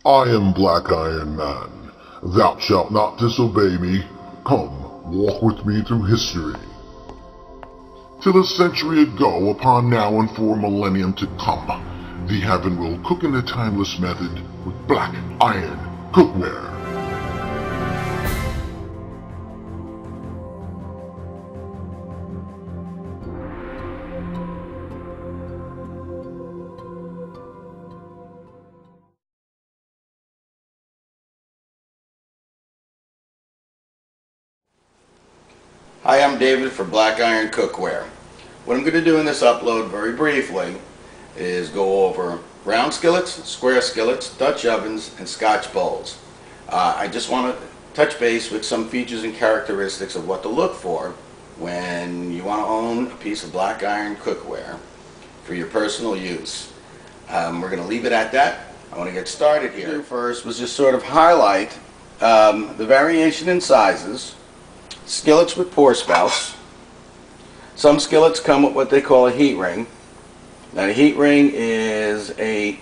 I am Black Iron Man. Thou shalt not disobey me. Come, walk with me through history. Till a century ago, upon now and for a millennium to come, the heaven will cook in a timeless method with Black Iron Cookware. Hi, I'm David for Black Iron Cookware. What I'm going to do in this upload very briefly is go over round skillets, square skillets, Dutch ovens, and Scotch bowls. I just want to touch base with some features and characteristics of what to look for when you want to own a piece of black iron cookware for your personal use. We're going to leave it at that. I want to get started here. First was just sort of highlight the variation in sizes. Skillets with pour spouts. Some skillets come with what they call a heat ring. Now the heat ring is an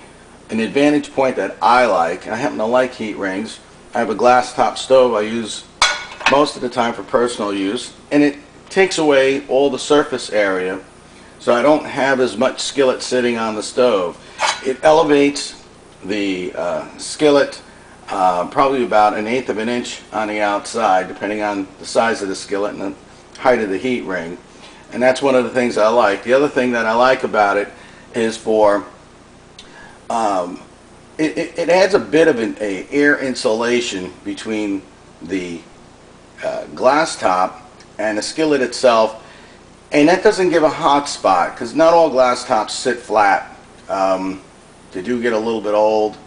advantage point that I like. I happen to like heat rings. I have a glass top stove I use most of the time for personal use, and it takes away all the surface area, so I don't have as much skillet sitting on the stove. It elevates the skillet probably about 1/8 of an inch on the outside, depending on the size of the skillet and the height of the heat ring. And that's one of the things I like. The other thing that I like about it is for it adds a bit of an air insulation between the glass top and the skillet itself, and that doesn't give a hot spot, because not all glass tops sit flat. They do get a little bit old,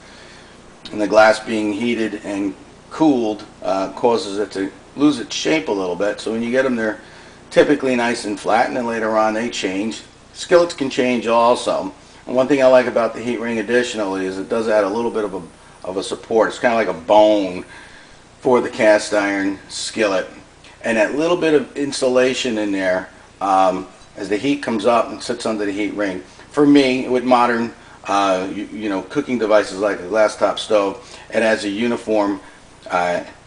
and the glass being heated and cooled causes it to lose its shape a little bit. So when you get them, they're typically nice and flat, and then later on they change. Skillets can change also. And one thing I like about the heat ring additionally is it does add a little bit of a support. It's kind of like a bone for the cast iron skillet, and that little bit of insulation in there as the heat comes up and sits under the heat ring. For me, with modern cooking devices like a glass top stove, it adds a uniform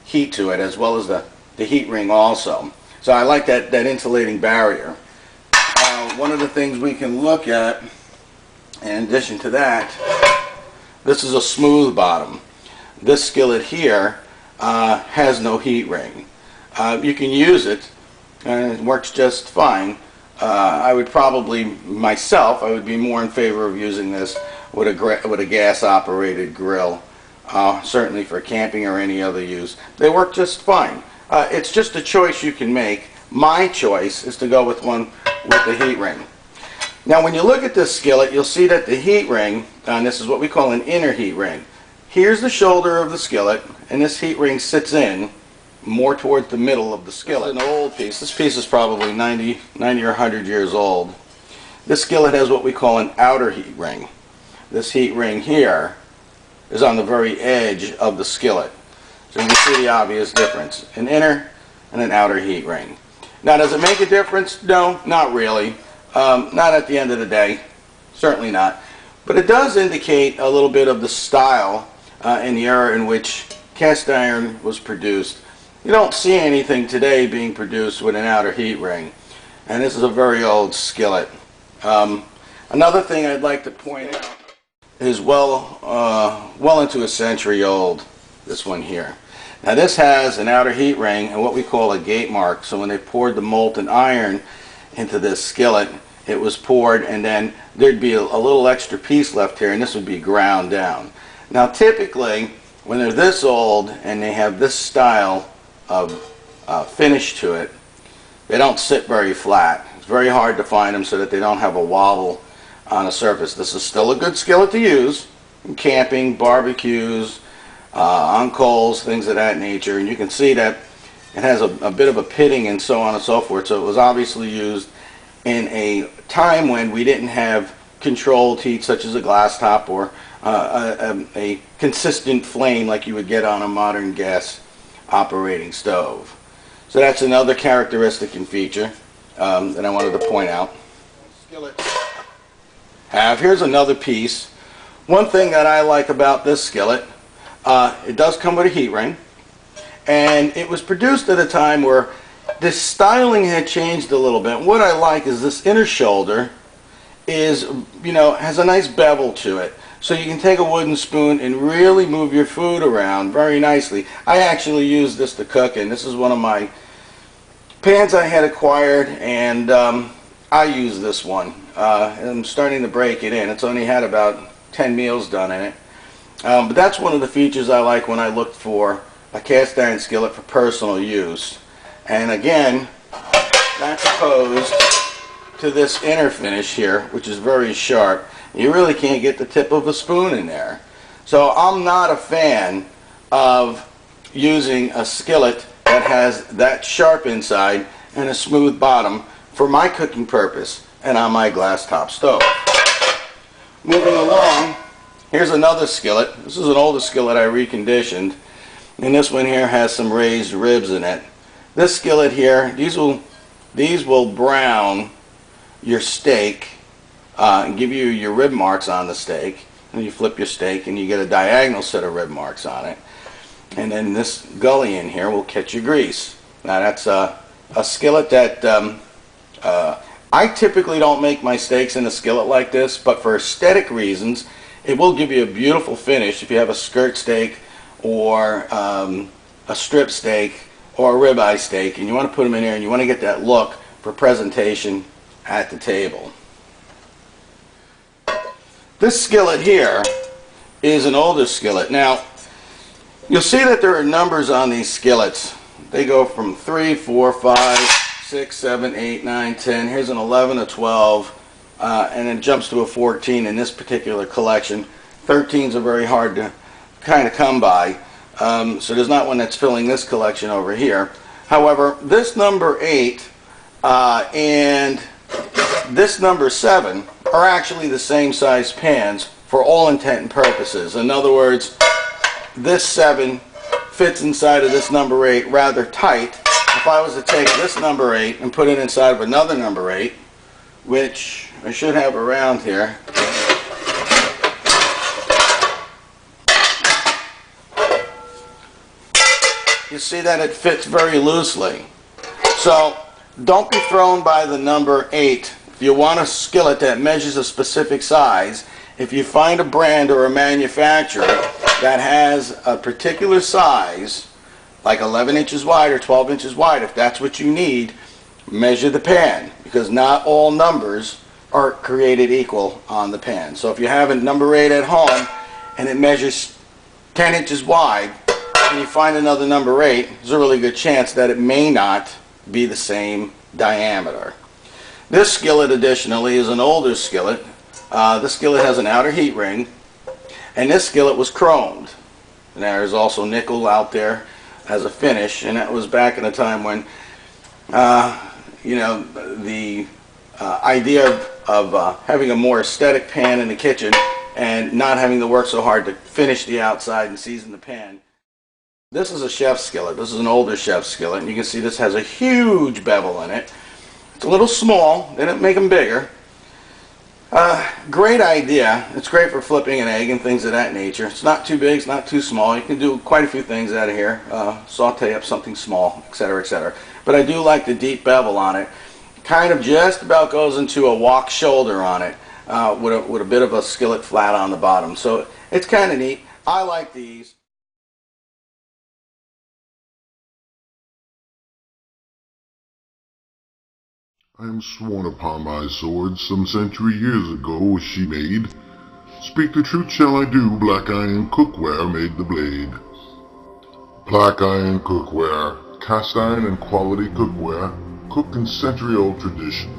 heat to it, as well as the heat ring also. So I like that insulating barrier. One of the things we can look at, in addition to that, this is a smooth bottom. This skillet here has no heat ring. You can use it, and it works just fine. I would probably, myself, I would be more in favor of using this with a gas-operated grill, certainly for camping or any other use. They work just fine. It's just a choice you can make. My choice is to go with one with the heat ring. Now when you look at this skillet, you'll see that the heat ring, and this is what we call an inner heat ring. Here's the shoulder of the skillet, and this heat ring sits in more towards the middle of the skillet. This is an old piece. This piece is probably 90 or 100 years old. This skillet has what we call an outer heat ring. This heat ring here is on the very edge of the skillet. So you can see the obvious difference. An inner and an outer heat ring. Now does it make a difference? No, not really. Not at the end of the day. Certainly not. But it does indicate a little bit of the style and the era in which cast iron was produced. You don't see anything today being produced with an outer heat ring. And this is a very old skillet. Another thing I'd like to point out is well into a century old, this one here. Now this has an outer heat ring and what we call a gate mark. So when they poured the molten iron into this skillet, it was poured, and then there'd be a little extra piece left here, and this would be ground down. Now typically when they're this old and they have this style of finish to it, they don't sit very flat. It's very hard to find them so that they don't have a wobble on a surface. This is still a good skillet to use in camping, barbecues, on coals, things of that nature. And you can see that it has a bit of a pitting and so on and so forth. So it was obviously used in a time when we didn't have controlled heat such as a glass top or a consistent flame like you would get on a modern gas operating stove. So that's another characteristic and feature that I wanted to point out. Skillet. Here's another piece. One thing that I like about this skillet It does come with a heat ring, and it was produced at a time where this styling had changed a little bit. What I like is this inner shoulder is, has a nice bevel to it. So you can take a wooden spoon and really move your food around very nicely. I actually use this to cook in. This is one of my pans I had acquired, and I use this one. I'm starting to break it in. It's only had about 10 meals done in it. But that's one of the features I like when I look for a cast iron skillet for personal use. And again, that's opposed to this inner finish here, which is very sharp. You really can't get the tip of a spoon in there. So I'm not a fan of using a skillet that has that sharp inside and a smooth bottom for my cooking purpose and on my glass top stove. Moving along, here's another skillet. This is an older skillet I reconditioned, and this one here has some raised ribs in it. This skillet here, these will brown your steak and give you your rib marks on the steak. And you flip your steak and you get a diagonal set of rib marks on it. And then this gully in here will catch your grease. Now that's a skillet that I typically don't make my steaks in a skillet like this, but for aesthetic reasons, it will give you a beautiful finish if you have a skirt steak or a strip steak or a ribeye steak, and you want to put them in here and you want to get that look for presentation at the table. This skillet here is an older skillet. Now, you'll see that there are numbers on these skillets. They go from 3, 4, 5, 6, 7, 8, 9, 10. Here's an 11, a 12, and then jumps to a 14 in this particular collection. 13s are very hard to kind of come by. So there's not one that's filling this collection over here. However, this number 8 and this number 7 are actually the same size pans for all intent and purposes. In other words, this 7 fits inside of this number 8 rather tight. If I was to take this number 8 and put it inside of another number 8, which I should have around here, you see that it fits very loosely. So don't be thrown by the number 8. If you want a skillet that measures a specific size, if you find a brand or a manufacturer that has a particular size, like 11 inches wide or 12 inches wide, if that's what you need, measure the pan, because not all numbers are created equal on the pan. So if you have a number 8 at home and it measures 10 inches wide, and you find another number 8, there's a really good chance that it may not be the same diameter. This skillet additionally is an older skillet. This skillet has an outer heat ring, and this skillet was chromed. And there's also nickel out there as a finish, and that was back in a time when the idea of having a more aesthetic pan in the kitchen and not having to work so hard to finish the outside and season the pan. This is a chef's skillet. This is an older chef's skillet, and you can see this has a huge bevel in it. It's a little small. They didn't make them bigger. Great idea. It's great for flipping an egg and things of that nature. It's not too big, it's not too small. You can do quite a few things out of here. Saute up something small, etc., etc. But I do like the deep bevel on it. Kind of just about goes into a wok shoulder on it with a bit of a skillet flat on the bottom. So it's kind of neat. I like these. I am sworn upon my sword some century years ago was she made. Speak the truth shall I do, black iron cookware made the blade. Black iron cookware, cast iron and quality cookware, cooked in century-old tradition.